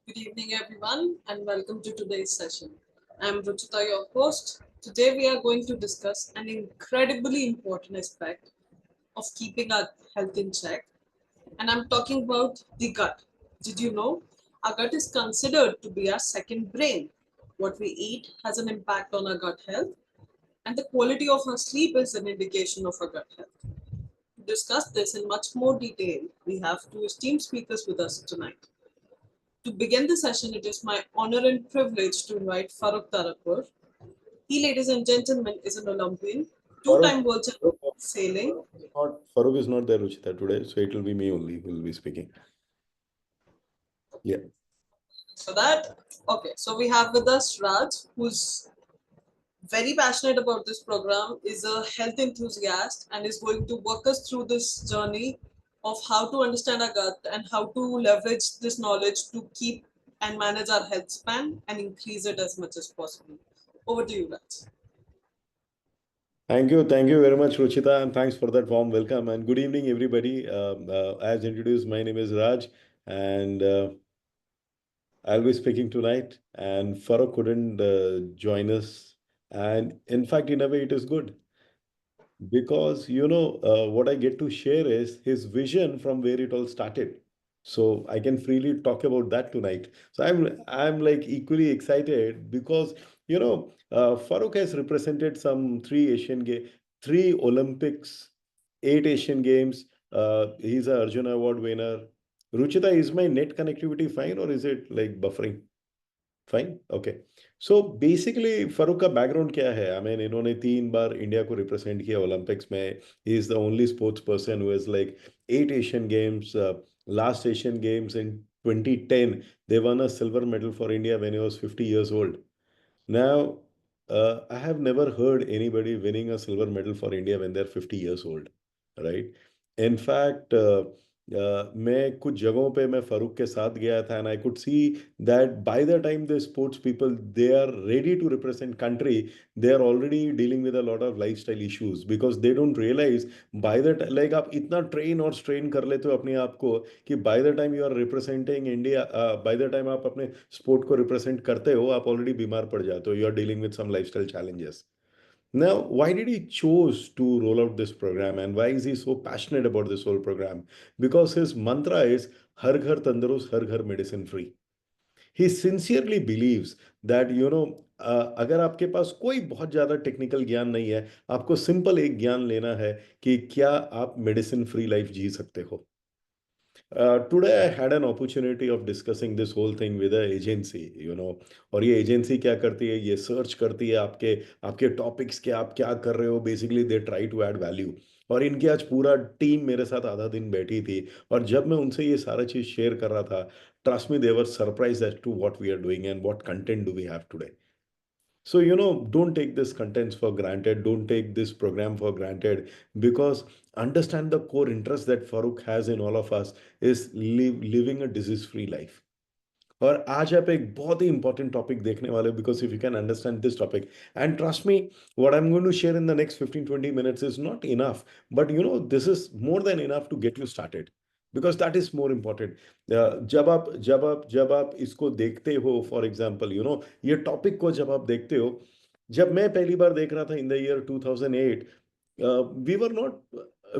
Good evening, everyone, and welcome to today's session. I'm Ruchita, your host. Today, we are going to discuss an incredibly important aspect of keeping our health in check, and I'm talking about the gut. Did you know our gut is considered to be our second brain? What we eat has an impact on our gut health, and the quality of our sleep is an indication of our gut health. To discuss this in much more detail, we have two esteemed speakers with us tonight. To begin the session, it is my honor and privilege to invite Farooq Tarapur. He, ladies and gentlemen, is an Olympian, Farooq, two-time world champion Farooq sailing. Farooq is not there, Ruchita, today, so it will be me only who will be speaking. Yeah. For that, okay, so we have with us Raj, who's very passionate about this program, is a health enthusiast, and is going to walk us through this journey of how to understand our gut and how to leverage this knowledge to keep and manage our health span and increase it as much as possible. Over to you, Raj. Thank you. Thank you very much, Ruchita, and thanks for that warm welcome. And good evening, everybody. As introduced, my name is Raj, and I'll be speaking tonight. And Farooq couldn't join us. And in fact, in a way, it is good because, what I get to share is his vision from where it all started. So I can freely talk about that tonight. So I'm like equally excited because Farooq has represented some three Olympics, eight Asian Games. He's a Arjuna Award winner. Ruchita, is my net connectivity fine or is it like buffering? Fine, okay. So basically Farooq का background क्या है? I mean, इन्होंने 3 बार India को represent किया Olympics में. He is the only sports person who has like 8 Asian Games. Last Asian Games in 2010, they won a silver medal for India when he was 50 years old. Now, I have never heard anybody winning a silver medal for India when they're 50 years old, right? In fact, मैं कुछ जगहों पे मैं फारूक के साथ गया था and I could see that by the time the sports people they are ready to represent country, they are already dealing with a lot of lifestyle issues because they don't realize by the time like आप इतना train और strain कर लेते हो अपने आप को कि by the time you are representing India, by the time आप अपने स्पोर्ट को रिप्रेजेंट करते हो आप ऑलरेडी बीमार पड़ जाते हो. You are dealing with some lifestyle challenges. Now, why did he chose to roll out this program and why is he so passionate about this whole program? Because his mantra is हर घर तंदुरुस्त हर घर medicine free. He sincerely believes that अगर आपके पास कोई बहुत ज़्यादा technical ज्ञान नहीं है, आपको सिंपल एक ज्ञान लेना है कि क्या आप मेडिसिन फ्री लाइफ जी सकते हो. Today I had an opportunity of discussing this whole thing with an agency. और ये एजेंसी क्या करती है, ये सर्च करती है आपके आपके टॉपिक्स के आप क्या कर रहे हो. Basically they try to add value. और इनकी आज पूरा टीम मेरे साथ आधा दिन बैठी थी. और जब मैं उनसे ये सारा चीज़ शेयर कर रहा था, trust me, they were surprise as to what we are doing and what content do we have today. So, don't take this contents for granted. Don't take this program for granted because understand the core interest that Farooq has in all of us is living a disease-free life. और आज आप एक बहुत ही important topic देखने वाले हो because if you can understand this topic and trust me what I am going to share in the next 15-20 minutes is not enough but this is more than enough to get you started because that is more important. जब आप इसको देखते हो for example ये topic को जब आप देखते हो, जब मैं पहली बार देख रहा था in the year 2008, we were not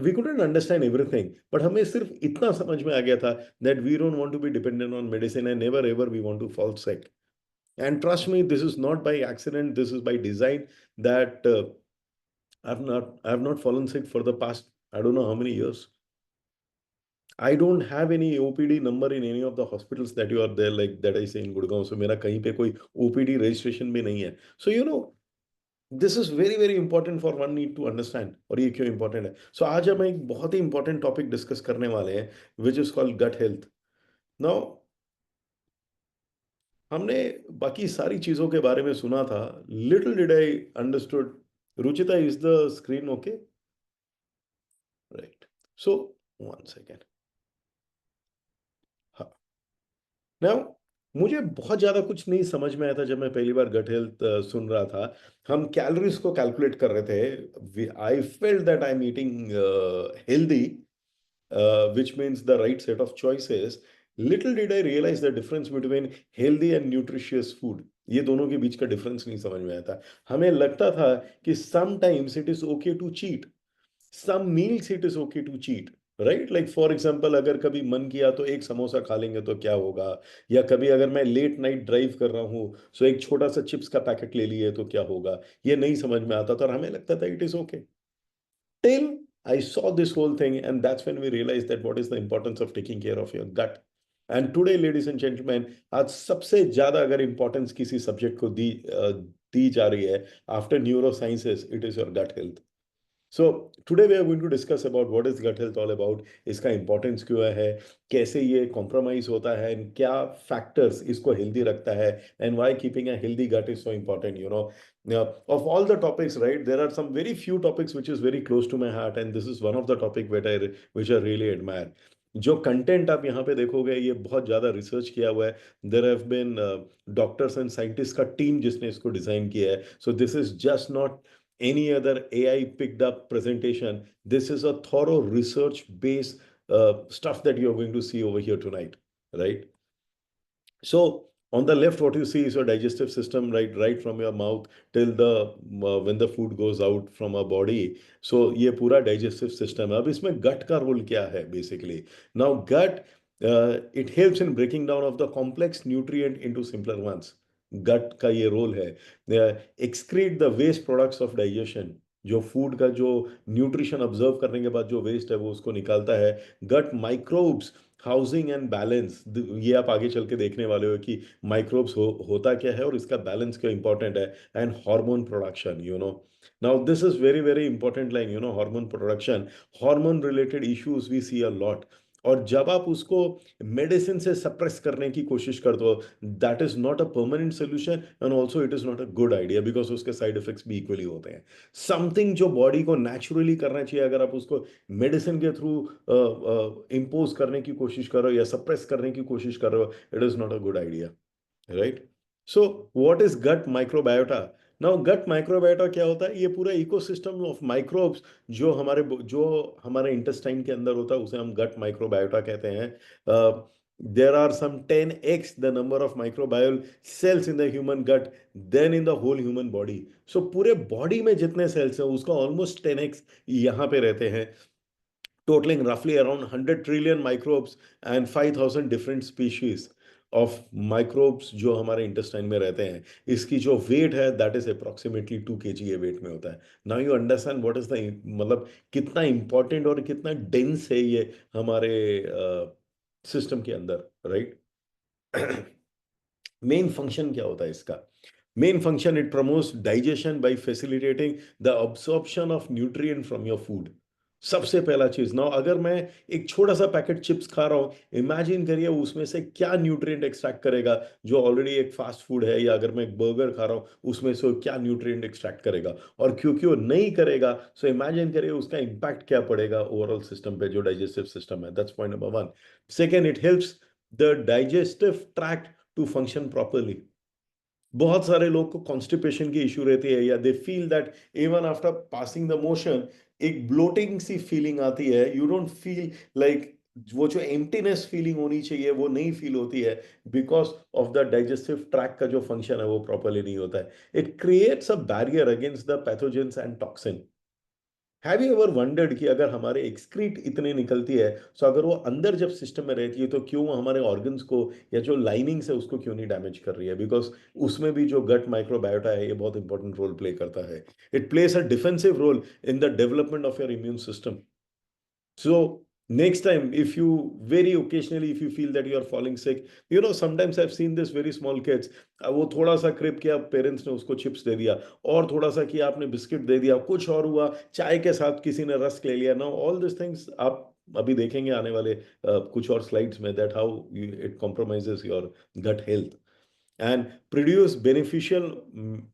we couldn't understand everything, but हमें सिर्फ इतना समझ में आ गया था that we don't want to be dependent on medicine and never ever we want to fall sick. And trust me, this is not by accident, this is by design that I've not fallen sick for the past I don't know how many years. I don't have any OPD number in any of the hospitals that you are there like that I say in Gurgaon. So मेरा कहीं पे कोई OPD registration भी नहीं है. So this is very very important for one need to understand. और ये क्यों इंपॉर्टेंट है? सो आज हम एक बहुत ही इंपॉर्टेंट टॉपिक डिस्कस करने वाले हैं which is called gut health. Now हमने बाकी सारी चीजों के बारे में सुना था. Little did I understood. Ruchita, is the screen okay? Right. So one second. हाँ. नाउ मुझे बहुत ज़्यादा कुछ नहीं समझ में आया था जब मैं पहली बार गट हेल्थ सुन रहा था. हम कैलोरीज को कैलकुलेट कर रहे थे. I felt that I am eating healthy, which means the right set of choices. Little did I realise the difference between healthy and nutritious food. ये दोनों के बीच का डिफरेंस नहीं समझ में आया था। हमें लगता था कि sometimes it is okay to cheat, some meals it is okay to cheat, right? Like for example, अगर कभी मन किया तो एक समोसा खा लेंगे तो क्या होगा, या कभी अगर मैं लेट नाइट ड्राइव कर रहा हूँ सो एक छोटा सा चिप्स का पैकेट ले लिए तो क्या होगा। ये नहीं समझ में आता था और हमें लगता था it is okay, till I saw this whole thing, and that's when we realized that what is the importance of taking care of your gut. And today, ladies and gentlemen, आज सबसे ज्यादा अगर importance किसी subject को दी जा रही है after neurosciences, it is your gut health. So today we are going to discuss about what is gut health all about, इसका importance क्यों है, कैसे ये compromise होता है, and क्या factors इसको healthy रखता है, and why keeping a healthy gut is so important, you know. Now, of all the topics, right, there are some very few topics which is very close to my heart, and this is one of the topic which I really admire. जो content आप यहाँ पे देखोगे ये बहुत ज़्यादा research किया हुआ है। There have been doctors and scientist का टीम जिसने इसको डिज़ाइन किया है। So this is just not any other AI picked up presentation. This is a thorough research based stuff that you're going to see over here tonight, right? So on the left, what you see is your digestive system, right from your mouth till the when the food goes out from our body. So ये पूरा digestive system है। अब इसमें gut का role क्या है basically? Now gut it helps in breaking down of the complex nutrient into simpler ones. gut का ये रोल है। excrete the waste products of digestion, जो फूड का जो न्यूट्रिशन ऑब्जर्व करने के बाद जो वेस्ट है वो उसको निकालता है। Gut microbes housing and balance, ये आप आगे चल के देखने वाले हो कि माइक्रोब्स होता क्या है और इसका बैलेंस क्यों इंपॉर्टेंट है। And hormone production, you know, now this is very very important line, you know, hormone production, hormone related issues we see a lot. और जब आप उसको मेडिसिन से सप्रेस करने की कोशिश कर दो, that is not a permanent solution, and also it is not a good idea, because उसके साइड इफेक्ट्स भी इक्वली होते हैं। समथिंग जो बॉडी को नेचुरली करना चाहिए, अगर आप उसको मेडिसिन के थ्रू इम्पोज करने की कोशिश कर रहे हो या सप्रेस करने की कोशिश कर रहे हो, it is not a good idea, right? So what is gut microbiota? Now gut microbiota क्या होता है? ये पूरा इकोसिस्टम ऑफ माइक्रोब्स जो हमारे इंटेस्टाइन के अंदर होता है उसे हम गट माइक्रोबायोटा कहते हैं। There are some 10x the number of microbial cells in the human gut than in the whole human body. So पूरे बॉडी में जितने सेल्स हैं उसका ऑलमोस्ट 10x यहाँ पे रहते हैं, totaling roughly around 100 trillion microbes and 5,000 different species of microbes जो हमारे इंटेस्टाइन में रहते हैं। इसकी जो वेट है दैट इज अप्रोक्सीमेटली 2 kg ये वेट में होता है। Now you understand what is the, मतलब कितना इंपॉर्टेंट और कितना डेंस है ये हमारे सिस्टम के अंदर, राइट? मेन फंक्शन क्या होता है इसका? Main function, it promotes digestion bye facilitating the absorption of nutrient from your food. सबसे पहला चीज ना, अगर मैं एक छोटा सा पैकेट चिप्स खा रहा हूं, इमेजिन करिए उसमें से क्या न्यूट्रिएंट एक्सट्रैक्ट करेगा जो ऑलरेडी एक फास्ट फूड है, या अगर मैं एक बर्गर खा रहा हूं उसमें से वो क्या न्यूट्रिएंट एक्सट्रैक्ट करेगा। और क्योंकि वो नहीं करेगा, सो इमेजिन करिए उसका इंपैक्ट क्या पड़ेगा ओवरऑल सिस्टम पे, जो डाइजेस्टिव सिस्टम है। That's point number one. Second, it helps the digestive tract to function properly. बहुत सारे लोग को कॉन्स्टिपेशन की इश्यू रहती है, या they feel that even after passing the motion एक ब्लोटिंग सी फीलिंग आती है। यू डोंट फील लाइक, वो जो एम्प्टीनेस फीलिंग होनी चाहिए वो नहीं फील होती है, because of the digestive track का जो फंक्शन है वो प्रॉपरली नहीं होता है। It creates a barrier against the pathogens and toxin. Have you ever wondered कि अगर हमारे एक्सक्रीट इतने निकलती है, तो अगर वो अंदर जब सिस्टम में रहती है तो क्यों वो हमारे ऑर्गन्स को या जो लाइनिंग्स है उसको क्यों नहीं डैमेज कर रही है? बिकॉज उसमें भी जो गट माइक्रोबायोटा है ये बहुत इंपॉर्टेंट रोल प्ले करता है। It plays a defensive role in the development of your immune system. So next time, if you very occasionally, if you feel that you are falling sick, you know, sometimes I've seen this very small kids, वो थोड़ा सा क्रिप किया, parents ने उसको chips दे दिया, और थोड़ा सा किया आपने बिस्किट दे दिया, कुछ और हुआ, चाय के साथ किसी ने रस्क ले लिया। नाउ ऑल दिस थिंग्स आप अभी देखेंगे आने वाले कुछ और स्लाइड्स में, that how it compromises your gut health and produce beneficial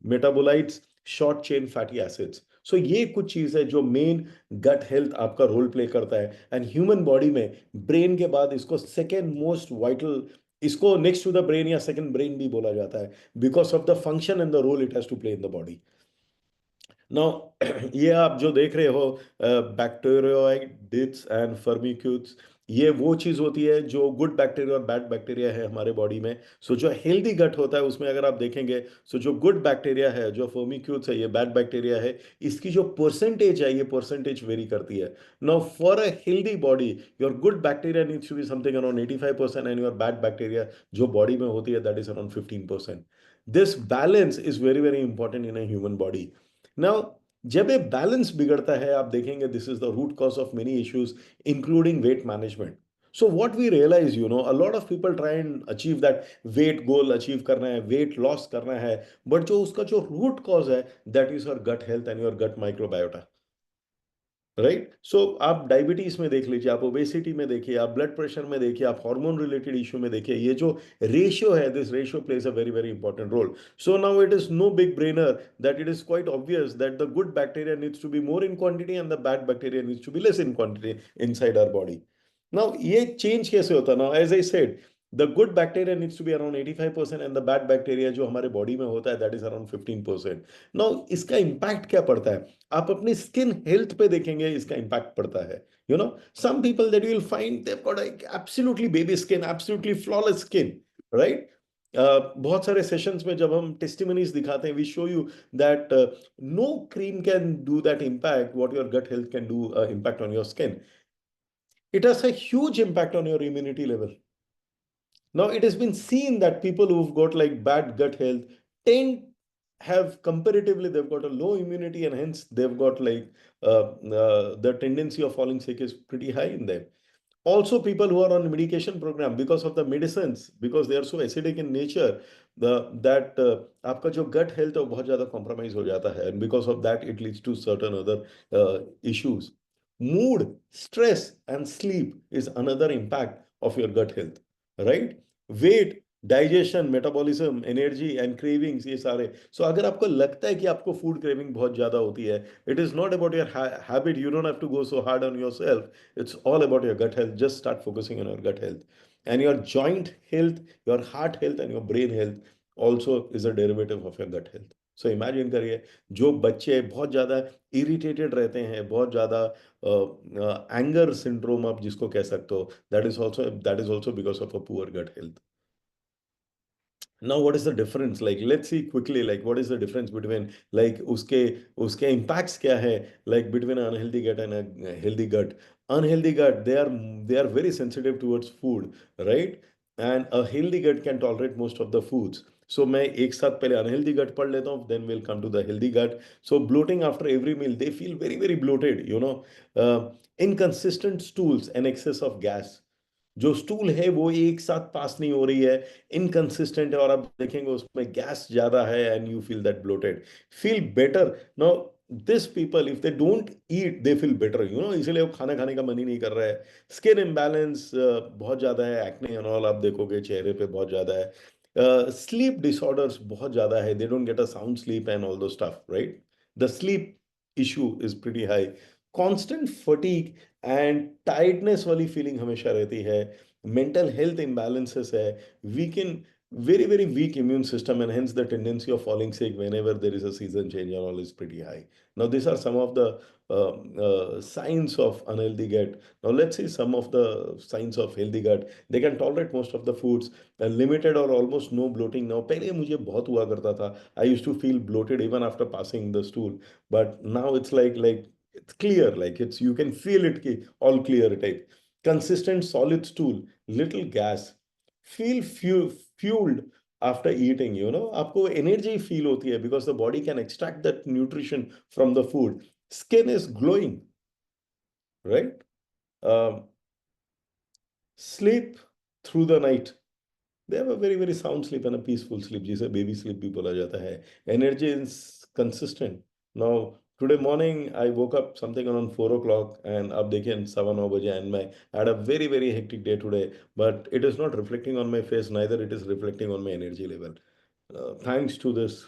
metabolites, short chain fatty acids. So ये कुछ चीज है जो मेन गट हेल्थ आपका रोल प्ले करता है। एंड ह्यूमन बॉडी में ब्रेन के बाद इसको सेकेंड मोस्ट वाइटल, इसको नेक्स्ट टू द ब्रेन या सेकेंड ब्रेन भी बोला जाता है, because of the function and the role it has to play in the body. Now ये आप जो देख रहे हो बैक्टीरियोइड्स एंड फर्मिक्यूट्स, ये वो चीज़ होती है जो गुड बैक्टीरिया और बैड बैक्टीरिया है हमारे बॉडी में। सो जो हेल्दी गट होता है उसमें अगर आप देखेंगे, सो जो गुड बैक्टीरिया है, जो फर्मिक्यूट्स है, ये बैड बैक्टीरिया है, इसकी जो परसेंटेज है, ये परसेंटेज वेरी करती है। Now for a healthy body, your good bacteria needs to be something around 85% and your bad bacteria जो बॉडी में होती है that is around 15%। This balance is very very important in a human body. Now जब ये balance बिगड़ता है, आप देखेंगे this is the root cause of many issues including weight management. So what we realize, a lot of people try and achieve that weight goal, achieve करना है, weight loss करना है, but जो उसका जो root cause है, that is your gut health and your gut microbiota. Right, so आप diabetes में देख लीजिए, आप ओबेसिटी में देखिए, आप ब्लड प्रेशर में देखिए, आप हार्मोन रिलेटेड इशू में देखिए, ये जो रेशियो है, this ratio plays a very very important role. So now it is no big brainer that it is quite obvious that the good bacteria needs to be more in quantity and the bad bacteria needs to be less in quantity inside our body. Now ये change कैसे होता है? Now as I said, the good bacteria needs to be around 85% and the bad bacteria जो हमारे body में होता है that is around 15%. Now इसका इम्पैक्ट क्या पड़ता है? आप अपनी स्किन हेल्थ पे देखेंगे इसका इंपैक्ट पड़ता है. Some people that you will find they have got absolutely baby skin, absolutely flawless skin, right. बहुत सारे सेशंस में जब हम टेस्टिमनीज दिखाते हैं, we show you that no cream can do that impact what your gut health can do impact on your skin. It has a huge impact on your immunity level. Now, it has been seen that people who've got like bad gut health tend have comparatively they've got a low immunity and hence they've got like the tendency of falling sick is pretty high in them. Also, people who are on medication program because of the medicines, because they are so acidic in nature, the that आपका जो gut health है वो बहुत ज़्यादा compromise हो जाता है, and because of that it leads to certain other issues. Mood, stress, and sleep is another impact of your gut health, right? Weight, digestion, metabolism, energy and cravings, ये सारे. सो अगर आपको लगता है कि आपको फूड क्रेविंग बहुत ज्यादा होती है, it is not about your habit, you don't have to go so hard on yourself. It's all about your gut health. Just start focusing on your gut health. And your joint health, your heart health, and your brain health also is a derivative of your gut health. So imagine करिए, जो बच्चे बहुत ज़्यादा irritated रहते हैं, बहुत ज़्यादा anger syndrome आप जिसको कह सकते हो, that is also because of a poor gut health. Now what is the difference? Like let's see quickly, like what is the difference between like uske impacts kya hai, like between an unhealthy gut and a healthy gut. Unhealthy gut, they are very sensitive towards food, right? And a healthy gut can tolerate most of the foods. So मैं एक साथ पहले unhealthy gut पढ़ लेता हूँ, then we'll come to the healthy gut. So bloating after every meal, they feel very very bloated, inconsistent stools and excess of gas. जो stool है वो एक साथ पास नहीं हो रही है, इनकंसिस्टेंट है, और आप देखेंगे उसमें गैस ज्यादा है and you feel that bloated. Feel better. Now this people if they don't eat they feel better, इसलिए वो खाना खाने का मन ही नहीं कर रहा है. स्किन इम्बैलेंस बहुत ज्यादा है, एक्ने एंड ऑल आप देखोगे चेहरे पे बहुत ज्यादा है. स्लीप डिसऑर्डर्स बहुत ज्यादा है, they don't get a sound sleep and all those stuff, right. The sleep issue is pretty high. Constant fatigue and tightness वाली फीलिंग हमेशा रहती है. मेंटल हेल्थ इम्बैलेंसेस है. Weak very very weak immune system and hence the tendency of falling sick whenever there is a season change and all is pretty high. Now these are some of the signs of unhealthy gut. Now let's see some of the signs of healthy gut. They can tolerate most of the foods, limited or almost no bloating. Now पहले मुझे बहुत हुआ करता था, I used to feel bloated even after passing the stool, but now it's like it's clear, like it's you can feel it ki all clear type. Consistent solid stool, little gas, feel fueled after eating, आपको energy feel होती है because the body can extract that nutrition from the food. Skin is glowing, right. um, Sleep through the night, they have a very very sound sleep and a peaceful sleep, जिसे baby sleep भी बोला जाता है. Energy is consistent. Now today morning I woke up something around 4 o'clock and अब देखिए 7-9 बजे, and I had a very very hectic day today, but it is not reflecting on my face, neither it is reflecting on my energy level. Thanks to this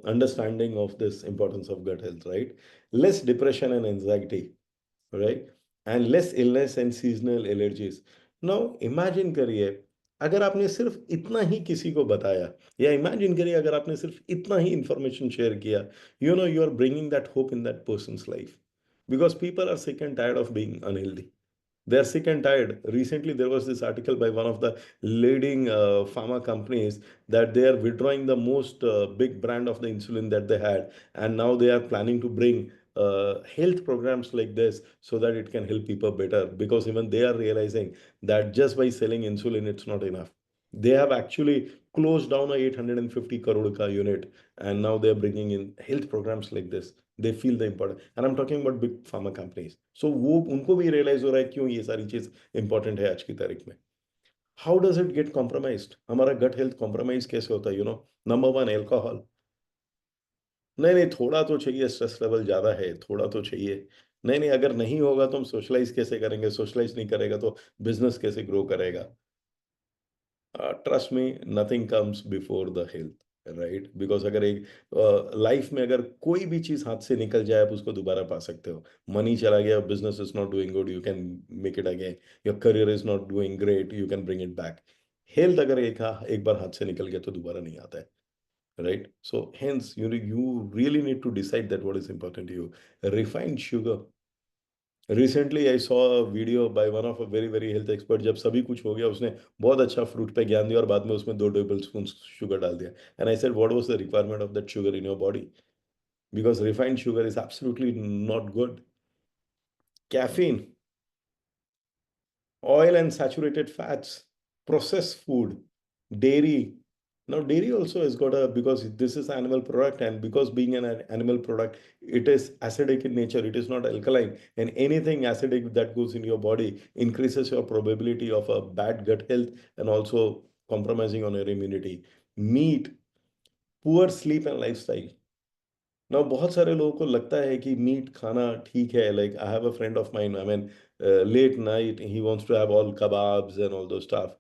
understanding of this importance of gut health, right. Less depression and anxiety, right, and less illness and seasonal allergies. Now imagine करिए, अगर आपने सिर्फ इतना ही किसी को बताया, या imagine करिए अगर आपने सिर्फ इतना ही इंफॉर्मेशन शेयर किया, you are bringing that hope in that person's life, because people are sick and tired of being unhealthy. They're sick and tired. Recently, there was this article by one of the leading pharma companies that they are withdrawing the most big brand of the insulin that they had, and now they are planning to bring health programs like this so that it can help people better. Because even they are realizing that just by selling insulin, it's not enough. They have actually closed down a 850 crore ka unit, and now they are bringing in health programs like this. They feel the important, and I'm talking about big pharma companies. So वो उनको भी realize हो रहा है क्यों ये सारी चीज important है आज की तारीख में. How does it get compromised? हमारा gut health compromise कैसे होता है? Number one, alcohol. नहीं नहीं, थोड़ा तो चाहिए, स्ट्रेस लेवल ज्यादा है, थोड़ा तो चाहिए. नहीं नहीं, अगर नहीं होगा तो हम सोशलाइज कैसे करेंगे? सोशलाइज नहीं करेगा तो बिजनेस कैसे ग्रो करेगा? Trust me, nothing comes before the health, right? Because अगर एक लाइफ में अगर कोई भी चीज हाथ से निकल जाए, आप उसको दोबारा पा सकते हो. मनी चला गया, business is not doing good, you can make it again. Your career is not doing great, you can bring it back. Health अगर एक बार हाथ से निकल गया तो दोबारा नहीं आता है, right? So hence you really need to decide that what is important to you. Refined sugar. Recently I saw a video by one of a very very health expert. जब सभी कुछ हो गया, उसने बहुत अच्छा फ्रूट पे ज्ञान दिया और बाद में उसमें 2 tablespoons शुगर डाल दिया. And I said, what was the requirement of that sugar in your body? Because refined sugar is absolutely not good. Caffeine, oil and saturated fats, processed food, dairy. Now, dairy also has got a, because this is animal product, and because being an animal product, it is acidic in nature, it is not alkaline. And anything acidic that goes in your body increases your probability of a bad gut health and also compromising on your immunity. Meat, poor sleep and lifestyle. ना बहुत सारे लोगों को लगता है कि meet खाना ठीक है. Like I have a friend of mine, I mean late night he wants to have all kebabs and all those stuff.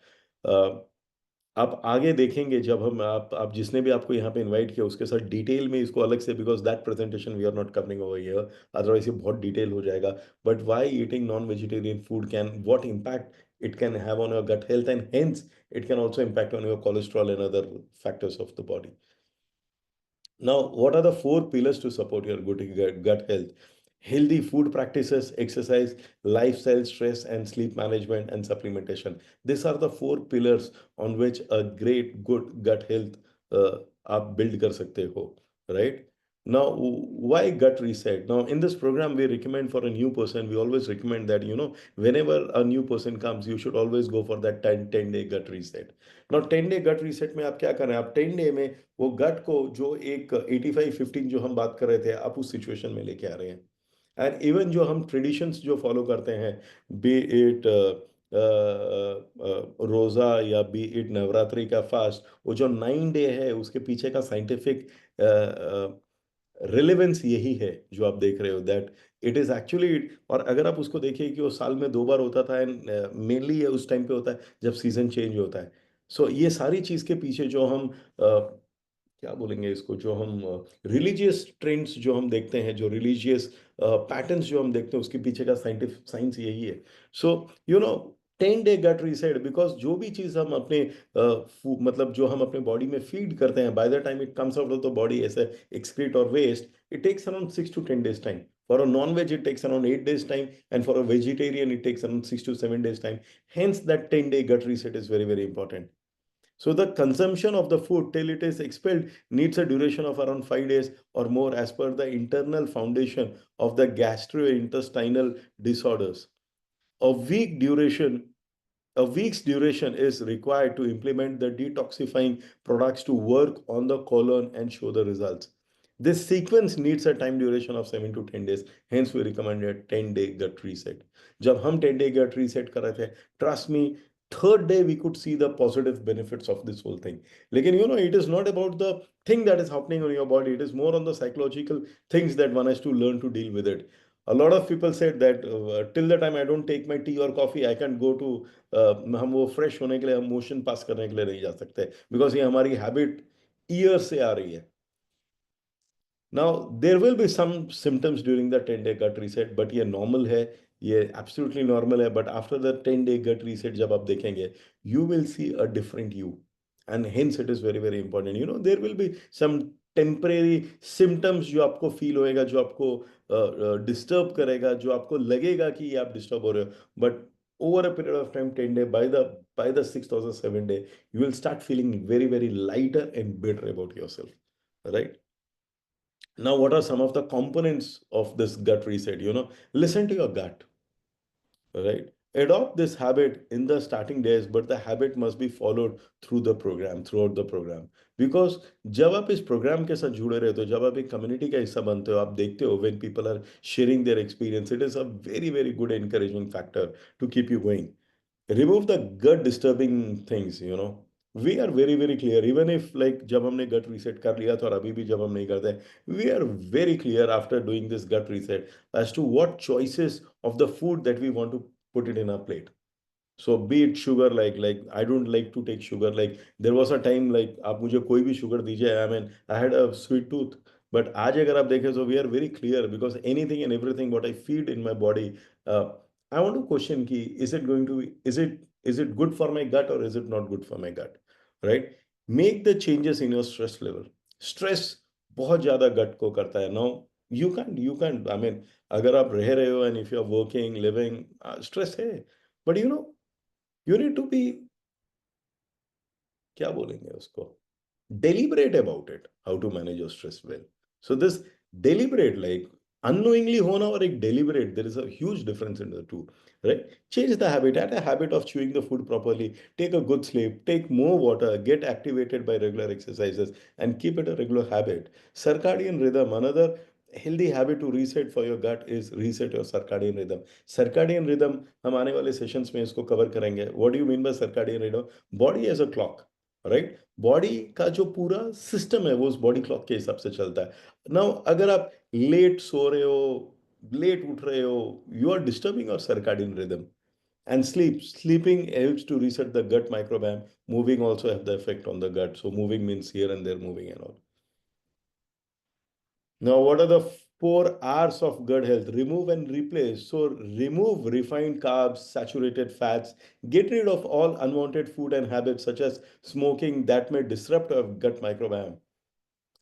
आप आगे देखेंगे जब हम आप जिसने भी आपको यहाँ पे इनवाइट किया उसके साथ डिटेल में इसको अलग से, because that presentation we are not covering over here, otherwise ये बहुत डिटेल हो जाएगा. But why eating non vegetarian food can, what impact it can have on your gut health, and hence it can also impact on your cholesterol and other factors of the body. Now, what are the 4 pillars to support your good gut health? Healthy food practices, exercise, lifestyle, stress, and sleep management, and supplementation. These are the 4 pillars on which a great, good gut health आप build कर सकते हो, right? Now, why gut reset? Now, in this program, we recommend for a new person, we always recommend that, whenever a new person comes, you should always go for that 10-day gut reset. Now, 10-day gut reset में आप क्या कर रहे हैं? आप 10 day में वो गट को, जो एक 85-15 जो हम बात कर रहे थे, आप उस सिचुएशन में लेके आ रहे हैं. एंड इवन जो हम ट्रेडिशंस जो फॉलो करते हैं, बी इट रोज़ा या बी इट नवरात्रि का फास्ट, वो जो 9 डे है उसके पीछे का साइंटिफिक रिलेवेंस यही है जो आप देख रहे हो, दैट इट इज एक्चुअली. और अगर आप उसको देखिए कि वो साल में 2 बार होता था, एंड मेनली ये उस टाइम पे होता है जब सीजन चेंज होता है. सो ये सारी चीज के पीछे जो हम क्या बोलेंगे इसको, जो हम रिलीजियस ट्रेंड्स जो हम देखते हैं, जो रिलीजियस पैटर्न्स जो हम देखते हैं, उसके पीछे का साइंटिफिक साइंस यही है. सो 10-day गट रीसेट, बिकॉज जो भी चीज़ हम अपने मतलब जो हम अपने बॉडी में फीड करते हैं, by the time it comes out of the body as excrete और waste, it takes around 6 to 10 days time. For a non-veg, it takes around 8 days time, and for a vegetarian, it takes around 6 to 7 days time. Hence, that 10-day gut reset is very, very important. So the consumption of the food till it is expelled needs a duration of around 5 days or more, as per the internal foundation of the gastrointestinal disorders. A week duration a week's duration is required to implement the detoxifying products to work on the colon and show the results. This sequence needs a time duration of 7 to 10 days. Hence, we recommend a 10-day gut reset. जब हम 10-day gut reset कर रहे थे, trust me, third day we could see the positive benefits of this whole thing. लेकिन it is not about the thing that is happening on your body. It is more on the psychological things that one has to learn to deal with it. A lot of people said that till the time I don't take my tea or coffee, I can't go to हम वो fresh होने के लिए, हम motion pass करने के लिए नहीं जा सकते, बिकॉज ये हमारी हैबिट ईयर से आ रही है. Now there will be some symptoms during the 10-day gut reset, but ये नॉर्मल है, ये एब्सोल्युटली नॉर्मल है. But after the 10-day gut reset जब आप देखेंगे, you will see a different you, and hence it is very very important. There will be some temporary symptoms जो आपको feel होएगा, जो आपको डिस्टर्ब करेगा, जो आपको लगेगा कि आप डिस्टर्ब हो रहे हो, but over a period of time, 10 day, by the sixth or the seventh day, you will start feeling very, very lighter and better about yourself. Right? Now, what are some of the components of this gut reset? Listen to your gut, right? Adopt this habit in the starting days, but the habit must be followed throughout the program. Because जब आप इस programme के साथ जुड़े रहते हो, जब आप एक कम्युनिटी का हिस्सा बनते हो, आप देखते हो when people are sharing their experience, it is a very, very good encouraging factor to keep you going. Remove the gut disturbing things. We are very, very clear, even if like जब हमने gut reset कर लिया था और अभी भी जब हम नहीं करते, we are very clear after doing this gut reset as to what choices of the food that we want to put it in our plate. So be it sugar, like I don't like to take sugar. Like there was a time like आप मुझे कोई भी sugar दीजिए, I mean I had a sweet tooth. But आज अगर आप देखें, so we are very clear because anything and everything what I feed in my body, uh, I want to question ki is it going to is it good for my gut or is it not good for my gut, right? Make the changes in your stress level. Stress बहुत ज़्यादा gut को करता है. Now you can't I mean अगर आप रह रहे हो and if you are working living, stress है. But you need to be, क्या बोलेंगे उसको, deliberate about it, how to manage your stress well. So this deliberate, like unknowingly hona or एक deliberate, there is a huge difference in the two, right? Change the habit, add a habit of chewing the food properly, take a good sleep, take more water, get activated by regular exercises, and keep it a regular habit. Circadian rhythm, another healthy habit to reset for your gut is reset your circadian rhythm. Circadian rhythm हम आने वाले sessions में इसको cover करेंगे. What do you mean by circadian rhythm? Body as a clock, right? Body का जो पूरा system है वो उस बॉडी क्लॉक के हिसाब से चलता है. नाउ अगर आप लेट सो रहे हो, लेट उठ रहे हो, you are disturbing your circadian rhythm. And sleeping helps to reset the gut microbiome. Moving also have the effect on the gut. So moving means here and there moving and all. Now, what are the 4 R's of gut health? Remove and replace. So, remove refined carbs, saturated fats, get rid of all unwanted food and habits such as smoking that may disrupt our gut microbiome.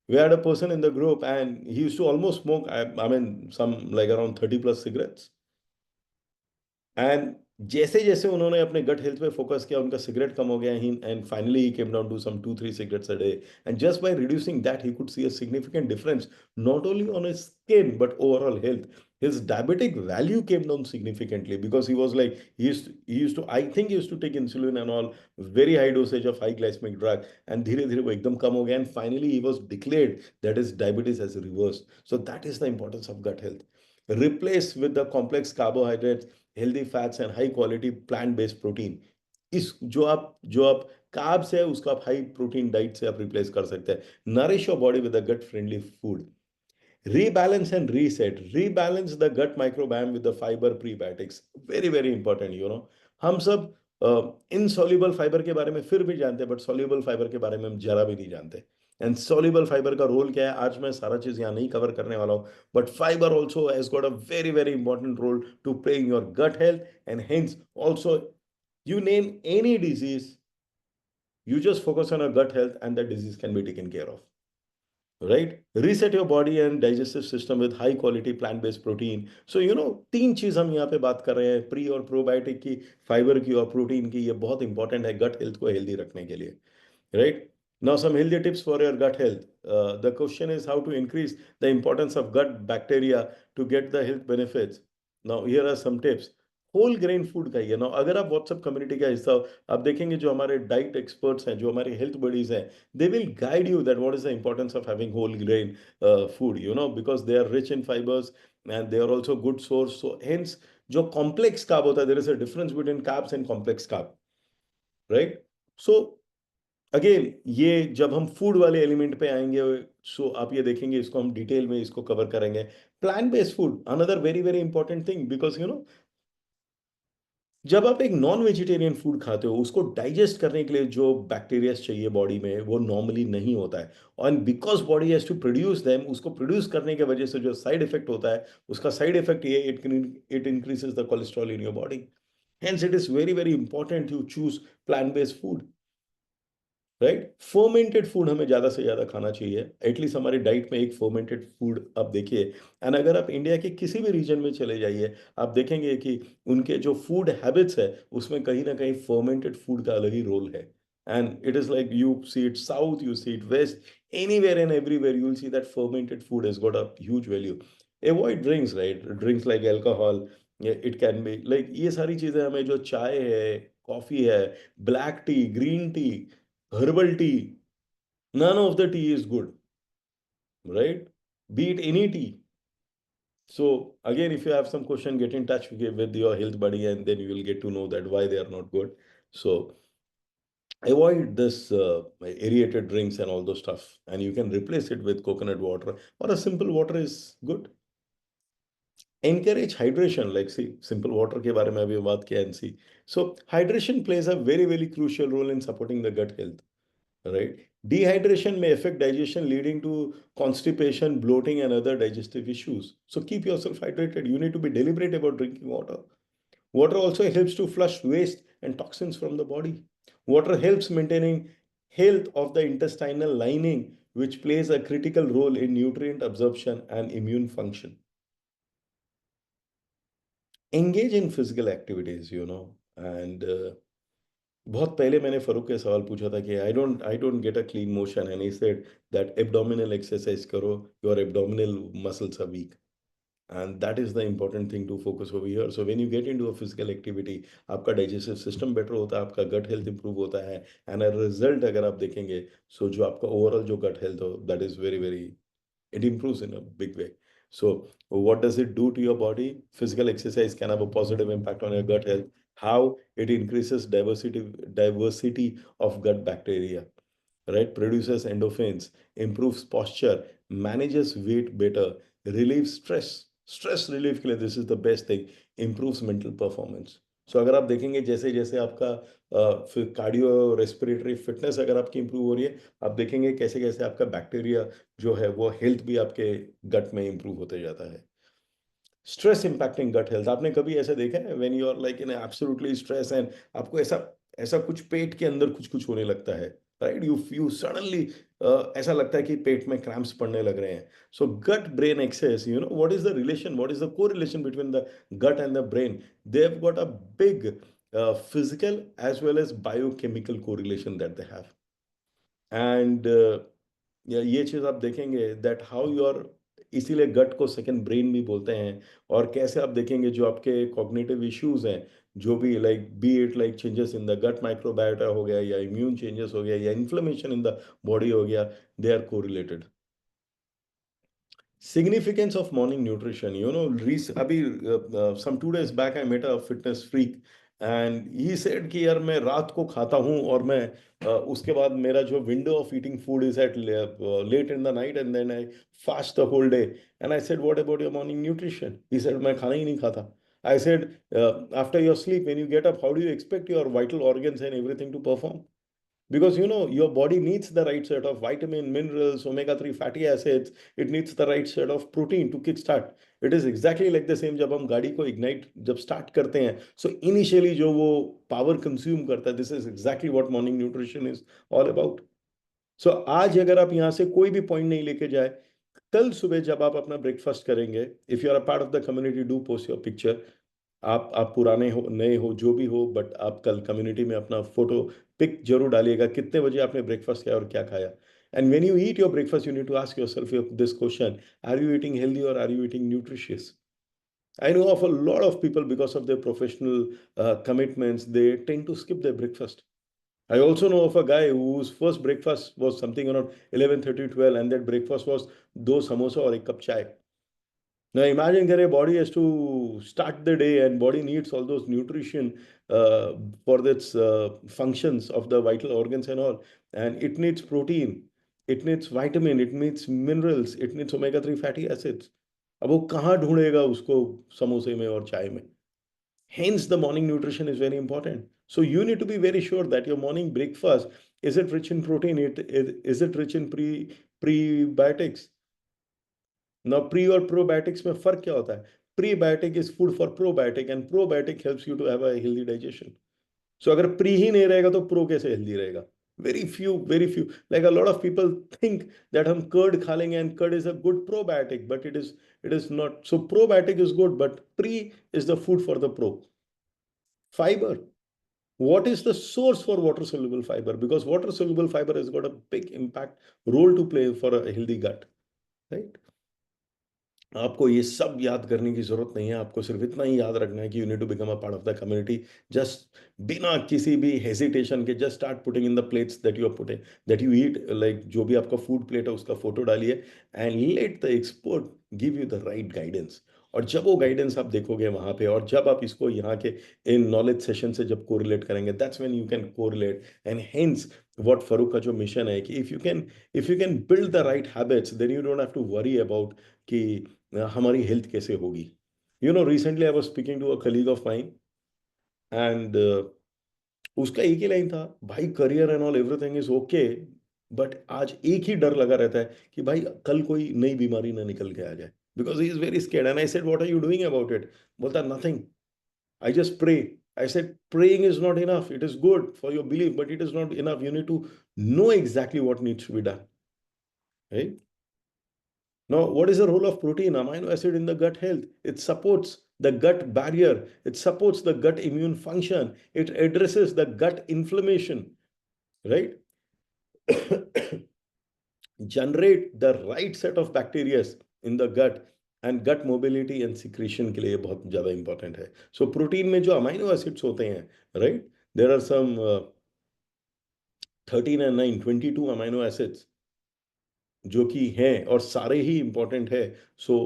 We had a person in the group and he used to almost smoke, I mean, some like around 30 plus cigarettes. And जैसे जैसे उन्होंने अपने gut health पे focus किया, उनका cigarette कम हो गया ही, and finally he came down to some 2-3 cigarettes a day. And just by reducing that, he could see a significant difference, not only on his skin, but overall health. His diabetic value came down significantly because he was like, I think he used to take insulin and all, very high dosage of high glycemic drug. And धीरे धीरे वो एकदम कम हो गया. And finally, he was declared that his diabetes has reversed. So that is the importance of gut health. Replace with the complex carbohydrates, healthy fats and high quality plant based protein. इस जो आप carbs है उसको आप high protein diet से आप replace कर सकते हैं. Nourish your body with a gut friendly food. Rebalance and reset. Rebalance the gut microbiome with the fiber prebiotics. Very, very important. हम सब इनसॉल्युबल फाइबर के बारे में फिर भी जानते हैं, बट सॉल्युबल फाइबर के बारे में हम जरा भी नहीं जानते. एंड सॉल्युबल फाइबर का रोल क्या है, आज मैं सारा चीज यहाँ नहीं कवर करने वाला हूँ. But fibre also has got a very, very important role to play in your gut health. And hence also you name any disease, you just focus on your gut health and the disease can be taken care of. Right? Reset your body and digestive system with high quality plant based protein. So तीन चीज हम यहाँ पे बात कर रहे हैं, pre और प्रोबायोटिक की, फाइबर की और प्रोटीन की. ये बहुत इंपॉर्टेंट है गट हेल्थ को हेल्दी रखने के लिए. Right? Now, some healthy tips for your gut health. The question is how to increase the importance of gut bacteria to get the health benefits. Now, here are some tips. Whole grain food खाइए ना. अगर आप WhatsApp community का हिस्सा हो, आप देखेंगे जो हमारे डाइट एक्सपर्ट्स हैं, जो हमारे हेल्थ बडीज हैं, they will guide you that what is the importance of having whole grain food, because they are rich in fibers and they are also good source. So hence जो complex carb होता है, there is a difference between carbs and complex carb, right? So again ये जब हम food वाले element पे आएंगे, सो आप ये देखेंगे, इसको हम डिटेल में इसको कवर करेंगे. Plant based food, another very, very important thing, because जब आप एक नॉन वेजिटेरियन फूड खाते हो, उसको डाइजेस्ट करने के लिए जो बैक्टीरिया चाहिए बॉडी में, वो नॉर्मली नहीं होता है. और because body has to produce them, उसको प्रोड्यूस करने की वजह से जो साइड इफेक्ट होता है, उसका साइड इफेक्ट ये, it increases the cholesterol in your body. Hence it is very, very important to choose plant based food. Right. Fermented food हमें ज़्यादा से ज़्यादा खाना चाहिए, एटलीस्ट हमारी डाइट में एक फर्मेंटेड फूड आप देखिए। एंड अगर आप इंडिया के किसी भी रीजन में चले जाइए, आप देखेंगे कि उनके जो फूड हैबिट्स है उसमें कहीं ना कहीं फर्मेंटेड फूड का अलग ही रोल है। And it is like you see it south, you see it west, anywhere and everywhere you will see that fermented food has got a huge value. Avoid drinks, right? Drinks like alcohol, yeah, it can be like ये सारी चीजें हमें, जो चाय है, coffee है, black T, green tea, herbal tea, none of the tea is good, right? Be it any tea. So again, if you have some question, get in touch with your health buddy, and then you will get to know that why they are not good. So avoid this aerated drinks and all those stuff, and you can replace it with coconut water, or a simple water is good. Encourage hydration, like see, simple water के बारे में अभी बात किया and see. So hydration plays a very very crucial role in supporting the gut health, right? Dehydration may affect digestion, leading to constipation, bloating, and other digestive issues. So keep yourself hydrated. You need to be deliberate about drinking water. Water also helps to flush waste and toxins from the body. Water helps maintaining health of the intestinal lining, which plays a critical role in nutrient absorption and immune function. Engage in physical activities, and बहुत पहले मैंने फरूक के सवाल पूछा था कि I don't get a clean motion, and he said that abdominal exercise करो, your abdominal muscles are weak, and that is the important thing to focus over here. So when you get into a physical activity, आपका digestive system better होता है, आपका gut health improve होता है, and a result अगर आप देखेंगे, सो जो आपका ओवरऑल जो गट हेल्थ हो, that is very very, it improves in a big way. So what does it do to your body? Physical exercise can have a positive impact on your gut health. How? It increases diversity of gut bacteria, right? Produces endorphins, improves posture, manages weight better, relieves stress. Stress relief के लिए this is the best thing. Improves mental performance. So अगर आप देखेंगे जैसे जैसे आपका फिर cardio respiratory fitness अगर आपकी इंप्रूव हो रही है, आप देखेंगे कैसे कैसे आपका बैक्टीरिया जो है वो हेल्थ भी आपके गट में इंप्रूव होते जाता है. स्ट्रेस इम्पैक्टिंग गट हेल्थ, आपने कभी ऐसा देखा है when you are like in absolutely stress and आपको ऐसा ऐसा कुछ पेट के अंदर कुछ कुछ होने लगता है, राइट? यू सडनली ऐसा लगता है कि पेट में क्रैम्प्स पड़ने लग रहे हैं. So gut brain axis, what is the relation, what is the correlation between the gut and the brain? They have got a big physical as well as biochemical correlation that they have. And ये चीज़ आप देखेंगे that how your, इसीलिए गट को second brain भी बोलते हैं. और कैसे आप देखेंगे जो आपके कॉग्निटिव इश्यूज हैं, जो भी like be it like changes in the gut microbiota हो गया, या इम्यून चेंजेस हो गया, या इन्फ्लेमेशन इन द बॉडी हो गया, they are correlated. Significance of morning nutrition, abhi some 2 days back I met a fitness freak, and he said कि यार मैं रात को खाता हूँ और मैं उसके बाद मेरा जो window of eating food is at late in the night, and then I fast the whole day. And I said, what about your morning nutrition? He said, मैं खाना ही नहीं खाता. I said, after your sleep, when you get up, how do you expect your vital organs and everything to perform? Because your body needs the right set of vitamin, minerals, omega 3 fatty acids. It needs the right set of protein to kickstart. It is exactly like the same जब हम गाड़ी को ignite जब start करते हैं, so initially जो वो power consume करता है, this is exactly what morning nutrition is all about. So आज अगर आप यहाँ से कोई भी point नहीं लेके जाए, कल सुबह जब आप अपना breakfast करेंगे, if you are a part of the community, do post your picture. आप पुराने हो नए हो जो भी हो, बट आप कल कम्युनिटी में अपना फोटो पिक जरूर डालिएगा, कितने बजे आपने ब्रेकफास्ट किया और क्या खाया. And when you eat your breakfast, you need to ask yourself this question: are you eating healthy और are you eating nutritious? I know of a lot of people, because of their professional commitments, they tend to skip their breakfast. I also know of a guy whose first breakfast was something around 11:30, 12, and that breakfast was दो समोसा और एक cup चाय. Now imagine that a body has to start the day, and body needs all those nutrition for its functions of the vital organs and all. And it needs protein, it needs vitamin, it needs minerals, it needs omega 3 fatty acids. अब वो कहाँ ढूंढेगा उसको समोसे में और चाय में? Hence, the morning nutrition is very important. So you need to be very sure that your morning breakfast, is it rich in protein? Is it rich in prebiotics? Now, pre और probiotics में फर्क क्या होता है? Prebiotic is food for probiotic, and probiotic helps you to have a healthy digestion. So अगर pre ही नहीं रहेगा तो pro कैसे healthy रहेगा? Very few, very few. Like a lot of people think that हम curd खा लेंगे and curd is a good probiotic, but it is not. So probiotic is good, but pre is the food for the pro. Fiber. What is the source for water soluble fiber? Because water soluble fiber has got a big impact role to play for a healthy gut, right? आपको ये सब याद करने की जरूरत नहीं है, आपको सिर्फ इतना ही याद रखना है कि you need to become a part of the community. Just बिना किसी भी हेजिटेशन के just start putting in the plates that you are putting, that you eat, like जो भी आपका फूड प्लेट है उसका फोटो डालिए and let the expert give you the right guidance. और जब वो गाइडेंस आप देखोगे वहां पे, और जब आप इसको यहाँ के इन नॉलेज सेशन से जब कोरिलेट करेंगे, that's when you can correlate. And hence what Farooq का जो मिशन है कि if you can build the right habits, then you don't have to worry about कि हमारी हेल्थ कैसे होगी। Recently I was speaking to a colleague of mine and उसका एक ही लाइन था, भाई career and all everything is okay, but आज एक ही डर लगा रहता है कि भाई कल कोई नई बीमारी ना निकल के आ जाए, because he is very scared. And I said what are you doing about it? बोलता nothing, I just pray. I said, praying is not enough. It is good for your belief, but it is not enough. You need to know exactly what needs to be done, right? Now, what is the role of protein, amino acid in the gut health? It supports the gut barrier. It supports the gut immune function. It addresses the gut inflammation, right? Generate the right set of bacteria in the gut, and gut mobility and secretion के लिए बहुत ज़्यादा important है. So protein में जो amino acids होते हैं, right? There are some 13 and 9, 22 amino acids जो कि हैं और सारे ही important है. So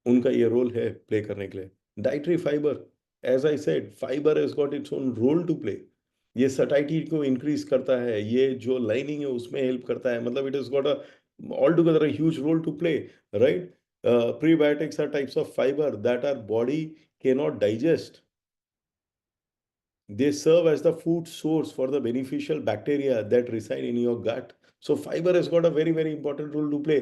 उनका ये रोल है प्ले करने के लिए। Dietary fibre, as I said, fibre has got its own role to play. ये सटाइटी को इंक्रीज करता है, ये जो लाइनिंग है उसमें हेल्प करता है, मतलब it is got a all together a huge role to play, right? Prebiotics are types of fibre that our body cannot नॉट डाइजेस्ट. They serve as the food source for the beneficial bacteria that reside in your gut. So fiber has got a very, very important role to play.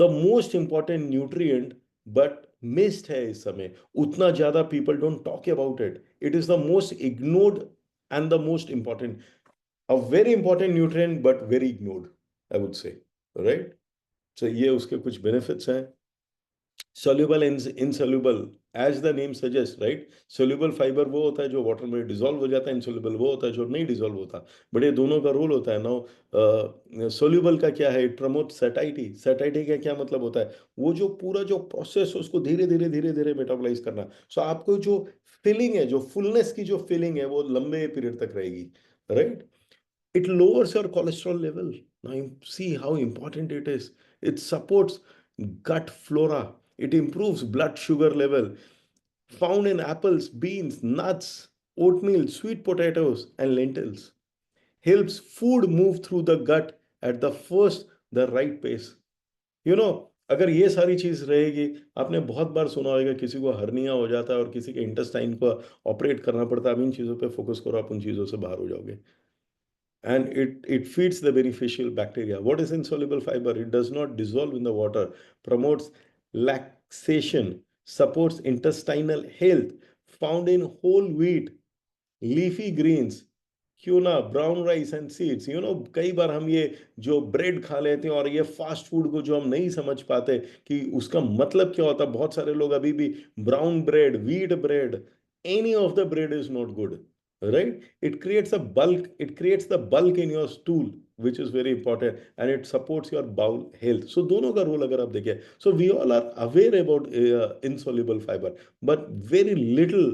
The most important nutrient, but missed hai is समय, utna zyada people don't talk about it. It is the most ignored and the most important, a very important nutrient, but very ignored, I would say, right? So ये उसके कुछ benefits हैं. Soluble and insoluble, as the name suggests, right? Soluble fiber वो होता है जो water में dissolve हो जाता है, insoluble वो होता है जो नहीं डिसॉल्व होता, बट ये दोनों का रोल होता है। नाउ सोल्यूबल का क्या है? It promote सैटाइटी। सैटाइटी का क्या मतलब होता है? वो जो पूरा जो प्रोसेस है उसको धीरे धीरे धीरे धीरे मेटाबोलाइज करना। सो आपको जो फीलिंग है, जो फुलनेस की जो फीलिंग है, वो लंबे पीरियड तक रहेगी, right? It lowers your cholesterol level. Now, see how important it is. It supports gut flora. It improves blood sugar level. Found in apples, beans, nuts, oatmeal, sweet potatoes, and lentils. Helps food move through the gut at the first, the right pace. अगर ये सारी चीज रहेगी, आपने बहुत बार सुना होगा किसी को हर्निया हो जाता है और किसी के इंटेस्टाइन को ऑपरेट करना पड़ता है। आप इन चीजों पे फोकस करो, आप उन चीजों से बाहर हो जाओगे। And it feeds the beneficial bacteria. What is insoluble fiber? It does not dissolve in the water, promotes laxation, supports intestinal health, found in whole wheat, leafy greens, क्यों ब्राउन राइस एंड सीड्स। कई बार हम ये जो bread खा लेते हैं और ये फास्ट फूड को जो हम नहीं समझ पाते कि उसका मतलब क्या होता है, बहुत सारे लोग अभी भी brown bread, wheat bread, any of the bread is not good, right? It creates the bulk in your stool, which is very important, and it supports your bowel health. So दोनों का रोल अगर आप देखें, so we all are aware about insoluble fiber, but very little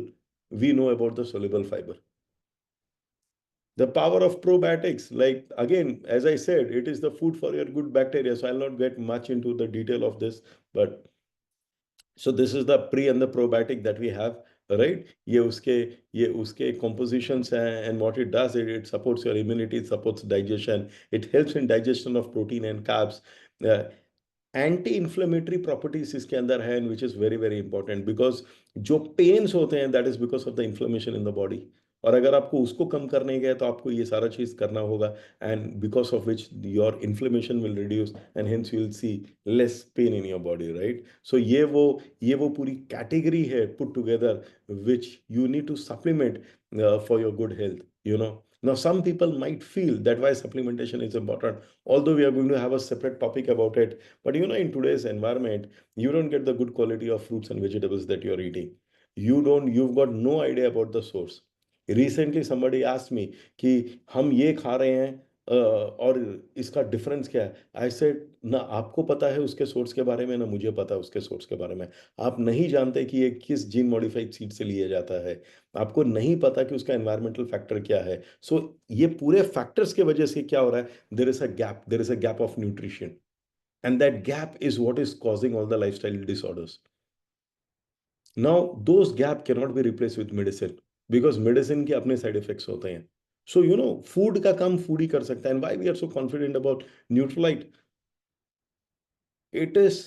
we know about the soluble fiber. The power of probiotics, like again, as I said, it is the food for your good bacteria. So I'll not get much into the detail of this, but so this is the pre and the probiotic that we have, right? ये उसके compositions हैं, and what it does, it supports your immunity, it supports digestion, it helps in digestion of protein and carbs. uh, anti inflammatory properties इसके अंदर है, which is very very important, because जो pens होते हैं that is because of the inflammation in the body. और अगर आपको उसको कम करने गए तो आपको ये सारा चीज करना होगा, and because of which your inflammation will reduce and hence you will see less pain in your body, right? So ये वो पूरी कैटेगरी है put together which you need to supplement for your good health, Now, some people might feel that why supplementation is important, although we are going to have a separate topic about it. But in today's environment, you don't get the good quality of fruits and vegetables that you're eating. You've got no idea about the source. Recently, somebody asked me कि हम ये खा रहे हैं और इसका difference क्या है? आई सेड ना आपको पता है उसके सोर्स के बारे में, ना मुझे पता है उसके सोर्स के बारे में। आप नहीं जानते कि ये किस जीन मॉडिफाइड सीड से लिया जाता है। आपको नहीं पता कि उसका एनवायरमेंटल फैक्टर क्या है। सो ये पूरे फैक्टर्स की वजह से क्या हो रहा है, there is a gap of nutrition, and that gap is what is causing all the lifestyle disorders. Now those gap can not be replace with medicine, because medicine के अपने साइड इफेक्ट्स होते हैं। सो फूड का काम food ही कर सकता है। And why we are so confident about Nutrilite? It is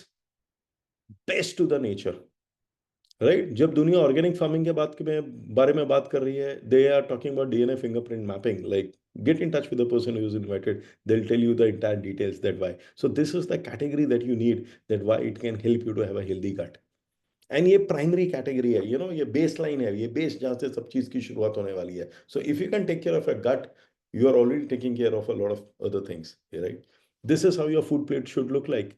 best to the nature, right? जब दुनिया ऑर्गेनिक फार्मिंग के बारे में बात कर रही है, they are talking about DNA fingerprint mapping, like get in touch with the person who is invited. They'll tell you the entire details that why. So this is the category that you need, that why it can help you to have a healthy gut. And ये primary category है, ये base line है, ये base जहाँ से सब चीज की शुरुआत होने वाली है। So if you can take care of a gut, you are already taking care of a lot of other things, right? This is how your food plate should look like.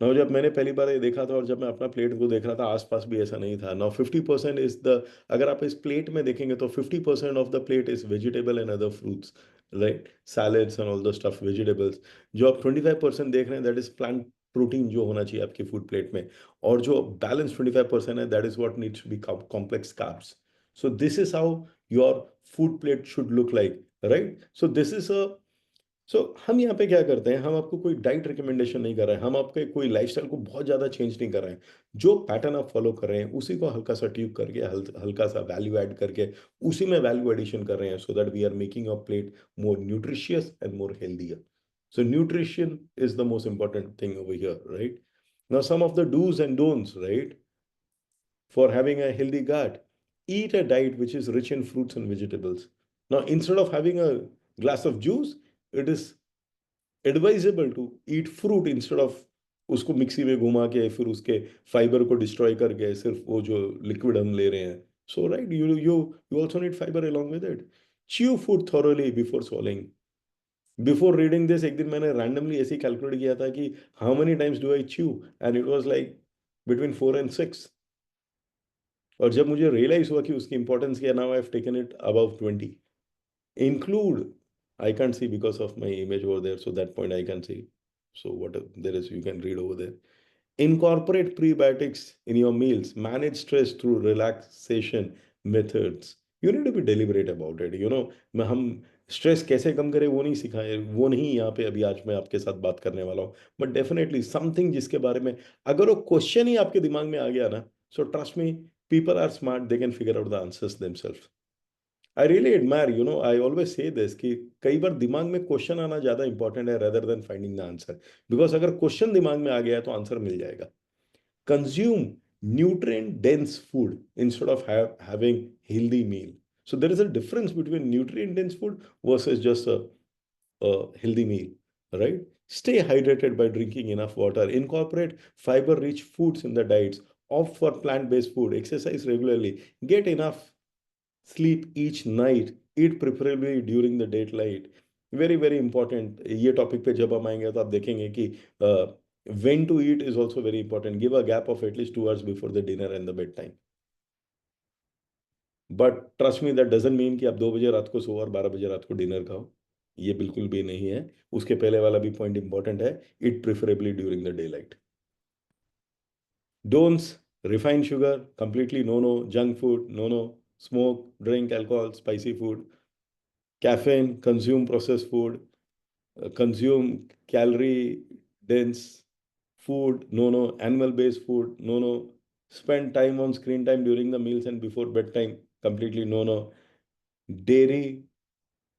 Now जब मैंने पहली बार ये देखा था और जब मैं अपना प्लेट को देख रहा था, आसपास भी ऐसा नहीं था। नाउ 50% इज द, अगर आप इस प्लेट में देखेंगे तो 50% of the plate is vegetable and other fruits, right? Salads and all the stuff, vegetables. जो आप 25% देख रहे हैं, दैट इज प्लांट प्रोटीन जो होना चाहिए आपकी फूड प्लेट में। और जो बैलेंस 25% है, that is what needs to be complex carbs. So this is how your food plate should look like, right? So this is a, हम यहाँ पे क्या करते हैं, हम आपको कोई डाइट रिकमेंडेशन नहीं कर रहे हैं, हम आपके कोई लाइफस्टाइल को बहुत ज़्यादा चेंज नहीं कर रहे हैं। जो पैटर्न आप फॉलो कर रहे हैं उसी को हल्का सा ट्यूब करके, हल्का सा वैल्यू ऐड करके उसी में वैल्यू एडिशन कर रहे हैं, so that we are making a plate more nutritious and more healthier. So nutrition is the most important thing over here, right? Now some of the dos and don'ts, right, for having a healthy gut: eat a diet which is rich in fruits and vegetables. Now, instead of having a glass of juice, it is advisable to eat fruit instead of उसको mixie में घुमा के फिर उसके fibre को destroy करके सिर्फ वो जो लिक्विड हम ले रहे हैं। So right, you you you also need fibre along with it. Chew food thoroughly before swallowing. Before reading this, एक दिन मैंने रैंडमली ऐसे कैलकुलेट किया था कि how many times do I chew, and it was like between 4 and 6। और जब मुझे रियलाइज हुआ कि उसकी इंपॉर्टेंस क्या, now I have taken it above 20। include, I can't see because of my image over there, so that point I can see. So what there is, you can read over there. Incorporate prebiotics in your meals. Manage stress through relaxation methods. You need to be deliberate about it. मैं हम stress कैसे कम करें वो नहीं सिखाए, वो नहीं यहाँ पे अभी आज मैं आपके साथ बात करने वाला हूँ। बट डेफिनेटली समथिंग जिसके बारे में अगर वो क्वेश्चन ही आपके दिमाग में आ गया ना, so trust me, people are smart, they can figure out the answers themselves. I really admire, I always say this कि कई बार दिमाग में क्वेश्चन आना ज़्यादा इंपॉर्टेंट है rather than finding the answer. Because अगर क्वेश्चन दिमाग में आ गया है तो आंसर मिल जाएगा। Consume nutrient dense food instead of having healthy meal. So there is a difference between nutrient dense food versus just a healthy meal, right? Stay hydrated by drinking enough water. Incorporate fiber rich foods in the diets. Opt for plant based food. Exercise regularly. Get enough sleep each night. Eat preferably during the daylight. Very very important. ये topic पे जब हम आएंगे तो आप देखेंगे कि when to eat is also very important. Give a gap of at least 2 hours before the dinner and the bedtime. But trust me, that doesn't mean कि आप 2 बजे रात को सो और 12 बजे रात को डिनर खाओ। ये बिल्कुल भी नहीं है। उसके पहले वाला भी पॉइंट इंपॉर्टेंट है, it preferably during the day light. Don'ts: refined sugar, completely no no. Junk food, no no. Smoke, drink alcohol, spicy food. Caffeine, consume processed food, consume calorie dense food, no no. Animal based food, no no. Spend time on screen time during the meals and before bedtime, completely no no. Dairy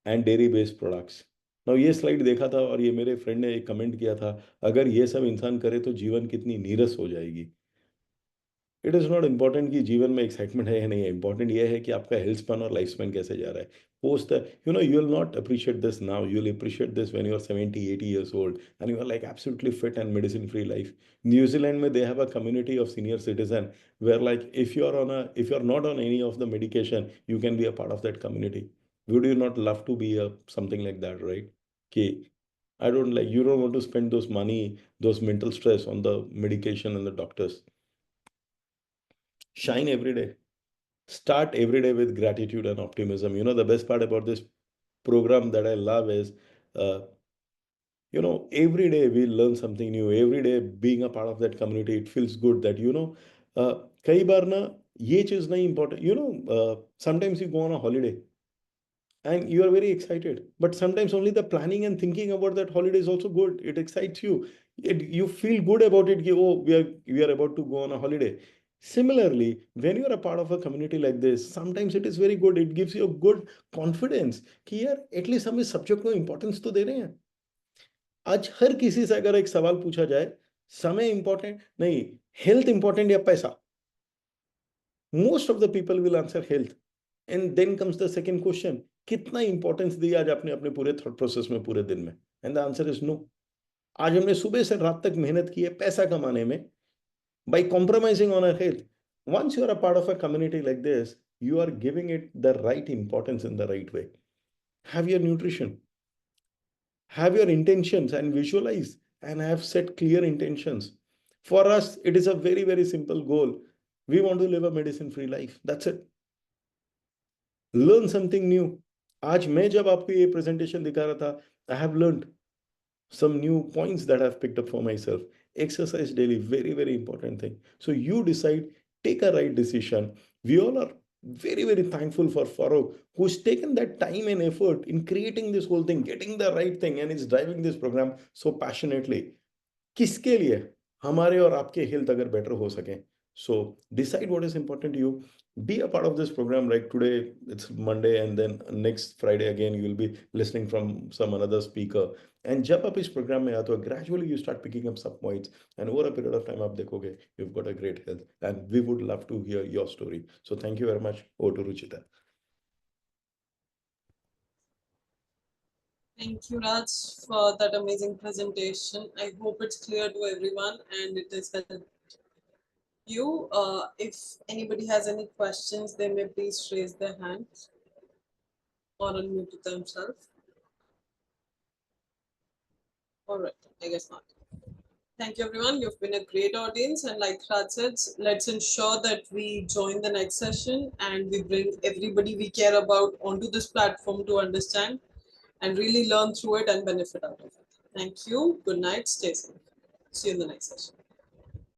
and dairy based products. ना ये slide देखा था और ये मेरे friend ने एक comment किया था, अगर ये सब इंसान करे तो जीवन कितनी नीरस हो जाएगी। इट इज़ नॉट इम्पॉर्टेंट कि जीवन में एक्साइटमेंट है या नहीं है, इंपॉर्टेंट ये है कि आपका हेल्थ स्पैन और लाइफ स्पैन कैसे जा रहा है। Post you will not appreciate this now, you will appreciate this when you are 70-80 years old and you are like absolutely fit and medicine free life. New Zealand में they have a community of senior citizen where like if you are not on any of the medication, you can be a part of that community. Would you not love to be a something like that, right? Okay, you don't want to spend those money, those mental stress on the medication and the doctors. Shine every day. Start every day with gratitude and optimism. The best part about this program that I love is, uh, every day we learn something new. Every day being a part of that community, it feels good that, कई बार ना ये चीज नहीं important. Sometimes you go on a holiday and you are very excited, but sometimes only the planning and thinking about that holiday is also good. It excites you. You feel good about it. Oh, we are about to go on a holiday. Similarly, when you are a part of a community like this, sometimes it is very good. It gives you a good confidence कि यार at least हम इस subject को importance तो दे रहे हैं. आज हर किसी से अगर एक सवाल पूछा जाए, समय इंपॉर्टेंट नहीं, हेल्थ इंपॉर्टेंट या पैसा, most of the people will answer health. And then comes the second question, कितना इंपॉर्टेंस दिया आज आपने अपने पूरे थॉट प्रोसेस में पूरे दिन में? And the answer is no. आज हमने सुबह से रात तक मेहनत की है पैसा कमाने में, by compromising on our health. Once you are a part of a community like this, you are giving it the right importance in the right way. Have your nutrition, have your intentions, and visualize and have set clear intentions. For us, it is a very, very simple goal. We want to live a medicine free life. That's it. Learn something new. आज मैं जब आपको ये presentation दिखा रहा था, I have learned some new points that I've picked up for myself. Exercise daily, very, very important thing. So you decide, take a right decision. We all are very, very thankful for Farooq, who's taken that time and effort in creating this whole thing, getting the right thing, and is driving this program so passionately. किसके लिए? हमारे और आपके health अगर better हो सके. So decide what is important to you. Be a part of this program. Like today, it's Monday, and then next Friday again, you will be listening from some another speaker. And जब आप इस program में आते हो, gradually you start picking up some points, and over a period of time आप देखोगे you've got a great health, and we would love to hear your story. So thank you very much. Over to Ruchita. Thank you, Raj, for that amazing presentation. I hope it's clear to everyone and it is helped you. If anybody has any questions, they may please raise their hand or unmute themselves. All right, I guess not. Thank you, everyone. You've been a great audience. And like Raj said, let's ensure that we join the next session and we bring everybody we care about onto this platform to understand and really learn through it and benefit out of it. Thank you. Good night. Stay safe. See you in the next session.